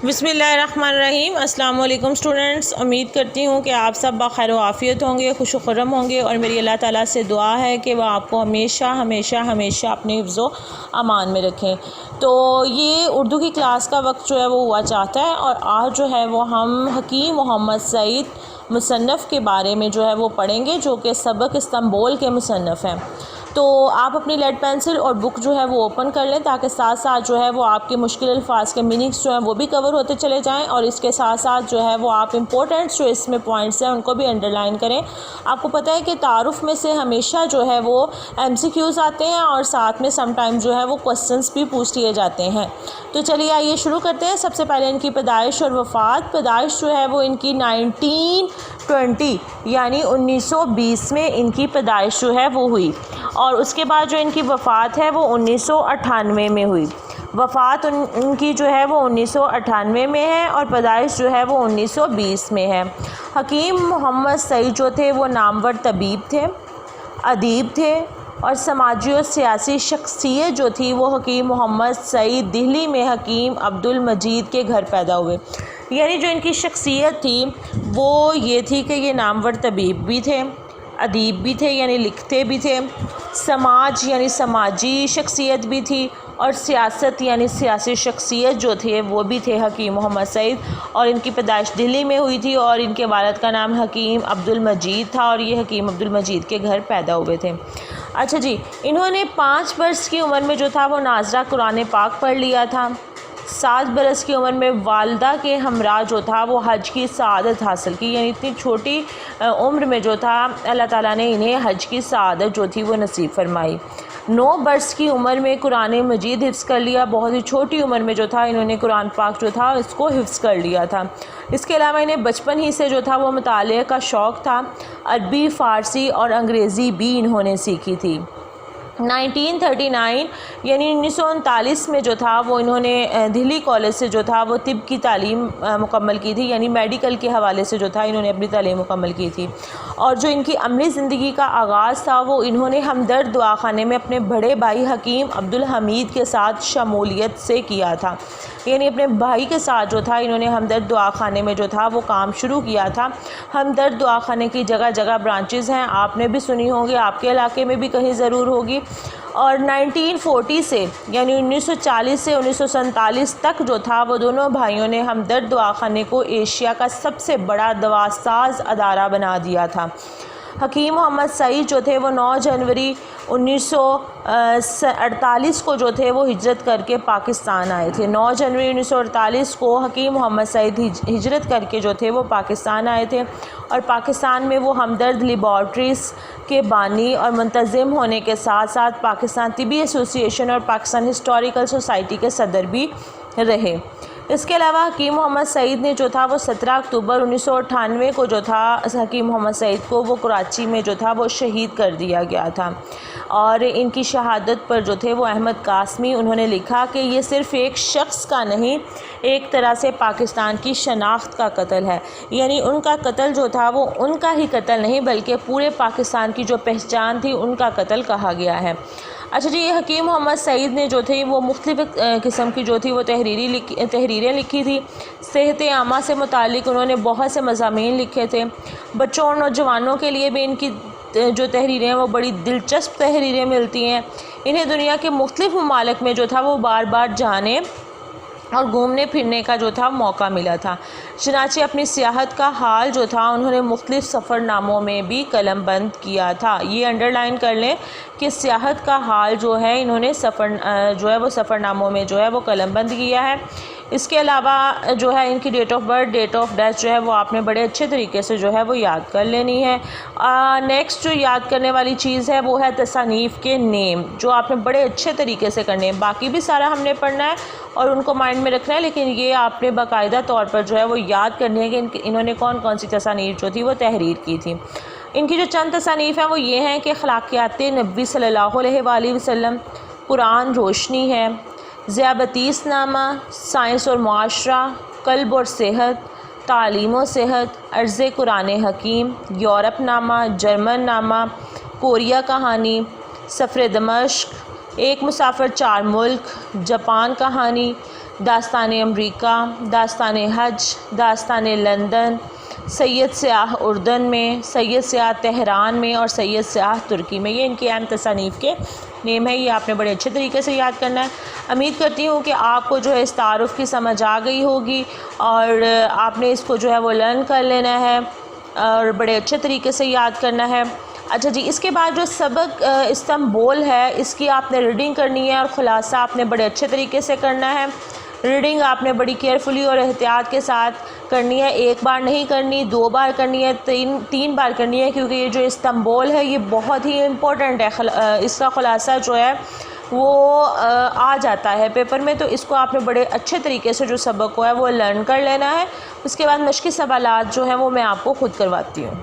بسم اللہ الرحمن الرحیم۔ السلام علیکم اسٹوڈنٹس، امید کرتی ہوں کہ آپ سب بخیر و عافیت ہوں گے، خوش و خرم ہوں گے، اور میری اللہ تعالیٰ سے دعا ہے کہ وہ آپ کو ہمیشہ ہمیشہ ہمیشہ اپنے حفظ و امان میں رکھیں۔ تو یہ اردو کی کلاس کا وقت جو ہے وہ ہوا چاہتا ہے، اور آج جو ہے وہ ہم حکیم محمد سعید مصنف کے بارے میں جو ہے وہ پڑھیں گے، جو کہ سبق استنبول کے مصنف ہیں۔ تو آپ اپنی لیڈ پینسل اور بک جو ہے وہ اوپن کر لیں، تاکہ ساتھ ساتھ جو ہے وہ آپ کے مشکل الفاظ کے میننگس جو ہیں وہ بھی کور ہوتے چلے جائیں، اور اس کے ساتھ ساتھ جو ہے وہ آپ امپورٹنٹ جو اس میں پوائنٹس ہیں ان کو بھی انڈر لائن کریں۔ آپ کو پتہ ہے کہ تعارف میں سے ہمیشہ جو ہے وہ MCQs آتے ہیں، اور ساتھ میں سم ٹائم جو ہے وہ کوسچنس بھی پوچھ لیے جاتے ہیں۔ تو چلیے آئیے شروع کرتے ہیں۔ سب سے پہلے ان کی پیدائش اور وفات۔ پیدائش جو ہے وہ ان کی 1920 یعنی 1920 میں ان کی پیدائش جو ہے وہ ہوئی، اور اس کے بعد جو ان کی وفات ہے وہ 1998 میں ہوئی۔ وفات ان کی جو ہے وہ 1998 میں ہے، اور پیدائش جو ہے وہ 1920 میں ہے۔ حکیم محمد سعید جو تھے وہ نامور طبیب تھے، ادیب تھے، اور سماجی اور سیاسی شخصیت جو تھی وہ حکیم محمد سعید دہلی میں حکیم عبدالمجید کے گھر پیدا ہوئے۔ یعنی جو ان کی شخصیت تھی وہ یہ تھی کہ یہ نامور طبیب بھی تھے، ادیب بھی تھے یعنی لکھتے بھی تھے، سماج یعنی سماجی شخصیت بھی تھی، اور سیاست یعنی سیاسی شخصیت جو تھے وہ بھی تھے حکیم محمد سعید۔ اور ان کی پیدائش دہلی میں ہوئی تھی، اور ان کے والد کا نام حکیم عبدالمجید تھا، اور یہ حکیم عبدالمجید کے گھر پیدا ہوئے تھے۔ اچھا جی، انہوں نے 5 برس کی عمر میں جو تھا وہ ناظرہ قرآن پاک پڑھ لیا تھا۔ 7 برس کی عمر میں والدہ کے ہمراہ جو تھا وہ حج کی سعادت حاصل کی، یعنی اتنی چھوٹی عمر میں جو تھا اللہ تعالیٰ نے انہیں حج کی سعادت جو تھی وہ نصیب فرمائی۔ 9 برس کی عمر میں قرآن مجید حفظ کر لیا۔ بہت ہی چھوٹی عمر میں جو تھا انہوں نے قرآن پاک جو تھا اس کو حفظ کر لیا تھا۔ اس کے علاوہ انہیں بچپن ہی سے جو تھا وہ مطالعے کا شوق تھا۔ عربی، فارسی اور انگریزی بھی انہوں نے سیکھی تھی۔ 1939 یعنی 1939 میں جو تھا وہ انہوں نے دہلی کالج سے جو تھا وہ طب کی تعلیم مکمل کی تھی، یعنی میڈیکل کے حوالے سے جو تھا انہوں نے اپنی تعلیم مکمل کی تھی۔ اور جو ان کی عملی زندگی کا آغاز تھا وہ انہوں نے ہمدرد دعاخانے میں اپنے بڑے بھائی حکیم عبدالحمید کے ساتھ شمولیت سے کیا تھا، یعنی اپنے بھائی کے ساتھ جو تھا انہوں نے ہمدرد دعاخانے میں جو تھا وہ کام شروع کیا تھا۔ ہمدرد دعاخانے کی جگہ جگہ برانچز ہیں، آپ نے بھی سنی ہوں گی، آپ کے علاقے میں بھی کہیں ضرور ہوگی۔ اور 1940 سے یعنی 1940 سے 1947 تک جو تھا وہ دونوں بھائیوں نے ہمدرد دعاخانے کو ایشیا کا سب سے بڑا دواساز ادارہ بنا دیا تھا۔ حکیم محمد سعید جو تھے وہ 9 جنوری 1948 کو جو تھے وہ ہجرت کر کے پاکستان آئے تھے۔ 9 جنوری 1948 کو حکیم محمد سعید ہجرت کر کے جو تھے وہ پاکستان آئے تھے، اور پاکستان میں وہ ہمدرد لیبارٹریز کے بانی اور منتظم ہونے کے ساتھ ساتھ پاکستان طبی ایسوسی ایشن اور پاکستان ہسٹوریکل سوسائٹی کے صدر بھی رہے۔ اس کے علاوہ حکیم محمد سعید نے جو تھا وہ 17 اکتوبر 1998 کو جو تھا حکیم محمد سعید کو وہ کراچی میں جو تھا وہ شہید کر دیا گیا تھا۔ اور ان کی شہادت پر جو تھے وہ احمد قاسمی انہوں نے لکھا کہ یہ صرف ایک شخص کا نہیں، ایک طرح سے پاکستان کی شناخت کا قتل ہے، یعنی ان کا قتل جو تھا وہ ان کا ہی قتل نہیں بلکہ پورے پاکستان کی جو پہچان تھی ان کا قتل کہا گیا ہے۔ اچھا جی، حکیم محمد سعید نے جو تھے وہ مختلف قسم کی جو تھی وہ تحریریں لکھی تھی۔ صحت عامہ سے متعلق انہوں نے بہت سے مضامین لکھے تھے۔ بچوں اور نوجوانوں کے لیے بھی ان کی جو تحریریں ہیں وہ بڑی دلچسپ تحریریں ملتی ہیں۔ انہیں دنیا کے مختلف ممالک میں جو تھا وہ بار بار جانے اور گھومنے پھرنے کا جو تھا موقع ملا تھا۔ چنانچہ اپنی سیاحت کا حال جو تھا انہوں نے مختلف سفر ناموں میں بھی قلم بند کیا تھا۔ یہ انڈر لائن کر لیں کہ سیاحت کا حال جو ہے انہوں نے سفر ناموں میں جو ہے وہ قلم بند کیا ہے۔ اس کے علاوہ جو ہے ان کی date of birth, date of death جو ہے وہ آپ نے بڑے اچھے طریقے سے جو ہے وہ یاد کر لینی ہے۔ نیکسٹ جو یاد کرنے والی چیز ہے وہ ہے تصانیف کے نیم، جو آپ نے بڑے اچھے طریقے سے کرنے ہیں۔ باقی بھی سارا ہم نے پڑھنا ہے اور ان کو مائنڈ میں رکھنا ہے، لیکن یہ آپ نے باقاعدہ طور پر جو ہے وہ یاد کرنی ہے کہ انہوں نے کون کون سی تصانیف جو تھی وہ تحریر کی تھی۔ ان کی جو چند تصانیف ہیں وہ یہ ہیں کہ اخلاقیات نبی صلی اللہ علیہ وآلہ وسلم، قرآن روشنی ہے، ذیابطیس نامہ، سائنس اور معاشرہ، قلب اور صحت، تعلیم و صحت، عرض قرآن حکیم، یورپ نامہ، جرمن نامہ، کوریا کہانی، سفر دمشق، ایک مسافر 4 ملک، جاپان کہانی، داستان امریکہ، داستان حج، داستان لندن، سید سیاح اردن میں، سید سیاح تہران میں اور سید سیاح ترکی میں۔ یہ ان کی اہم تصانیف کے نیم ہے، یہ آپ نے بڑے اچھے طریقے سے یاد کرنا ہے۔ امید کرتی ہوں کہ آپ کو جو ہے اس تعارف کی سمجھ آ گئی ہوگی اور آپ نے اس کو جو ہے وہ لرن کر لینا ہے اور بڑے اچھے طریقے سے یاد کرنا ہے۔ اچھا جی، اس کے بعد جو سبق استنبول ہے اس کی آپ نے ریڈنگ کرنی ہے اور خلاصہ آپ نے بڑے اچھے طریقے سے کرنا ہے۔ ریڈنگ آپ نے بڑی کیئرفلی اور احتیاط کے ساتھ کرنی ہے، ایک بار نہیں کرنی، 2 بار کرنی ہے، تین بار کرنی ہے، کیونکہ یہ جو استنبول ہے یہ بہت ہی امپورٹنٹ ہے۔ اس کا خلاصہ جو ہے وہ آ جاتا ہے پیپر میں، تو اس کو آپ نے بڑے اچھے طریقے سے جو سبق ہوا ہے وہ لرن کر لینا ہے۔ اس کے بعد مشقی سوالات جو ہیں وہ میں آپ کو خود کرواتی ہوں۔